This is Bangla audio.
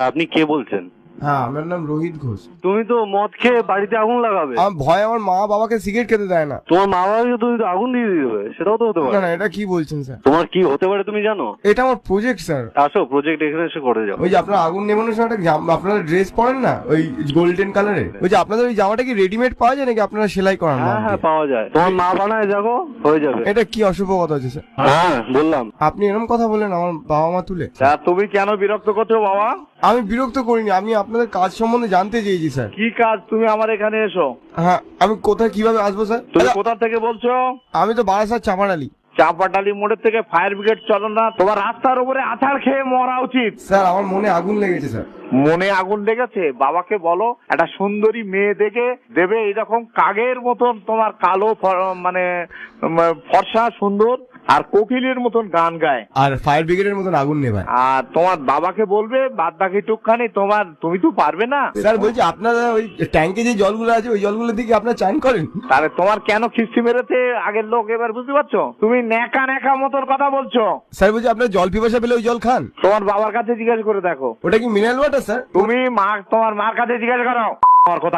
আপনি কে বলছেন? হ্যাঁ, আমার নাম রোহিত ঘোষ। তুমি তো মদ খেয়ে বাড়িতে আগুন লাগাবে। আমার ভয়, আমার মা বাবাকে সিগারেট খেতে দেয় না। তোমার মা বাবাকে তুমি তো আগুন দিয়ে দিবে, সেটাও তো হতে না পারে। না, এটা কি বলছেন স্যার? তোমার কি হতে পারে তুমি জানো? এটা আমার প্রজেক্ট স্যার। আসো প্রজেক্ট এখানে এসে করে যাও। ওই যে আপনার আগুন নেভানোর সময় একটা আপনারা ড্রেস পরেন না, ওই গোল্ডেন কালারে, ওই যে আপনাদের ওই জামাটা কি রেডিমেড পাওয়া যায় নাকি আপনারা সেলাই করান? হ্যাঁ হ্যাঁ পাওয়া যায়, তোমার মা বানায় যাবো, হয়ে যাবে। এটা কি অশুভ কথা হচ্ছে স্যার? হ্যাঁ বললাম। আপনি এরকম কথা বলেন আমার বাবা মা তুলে? তুমি কেন বিরক্ত করছো বাবা? আমি বিরক্ত করিনি, আমি আপনাদের কাজ সম্বন্ধে জানতে চেয়েছি স্যার। কি কাজ? তুমি আমার এখানে এসো। হ্যাঁ, আমি কোথায় কিভাবে আসবো স্যার? তুমি আচ্ছা, কোথা থেকে বলছো? আমি তো বারাসাত চাপাডালি। চাপাটালি মোড়ের থেকে ফায়ার ব্রিগেড চলো না, তোমার রাস্তার উপরে আছাড় খেয়ে মরা উচিত। স্যার আমার মনে আগুন লেগেছে স্যার। মনে আগুন লেগেছে? বাবাকে বলো একটা সুন্দরী মেয়ে দেখে দেবে, এইরকম কাগের মতন তোমার কালো মানে ফর্সা সুন্দর আর কোকিলের মতন গান গায়, আর ফায়ার ব্রিগেডের মতন আগুন নেভায়। আর তোমার বাবাকে বলবে বাদ বাকি টুকখানি তুমি তো পারবে না। স্যার বলছি, আপনারা ওই ট্যাঙ্কে যে জলগুলো আছে ওই জলগুলো দিকে আপনারা চান করেন? তাহলে তোমার কেন খিস্তি মেরেছে আগের লোক, এবার বুঝতে পারছো? তুমি ন্যাকা ন্যাকা মতন কথা বলছো। স্যার বলছি, আপনার জল পিপাসা পেলে ওই জল খান? তোমার বাবার কাছে জিজ্ঞাসা করে দেখো। ওটা কি মিনারেল ওয়াটার স্যার? তুমি তোমার মার কাছে জিজ্ঞাসা করো আমার কথা।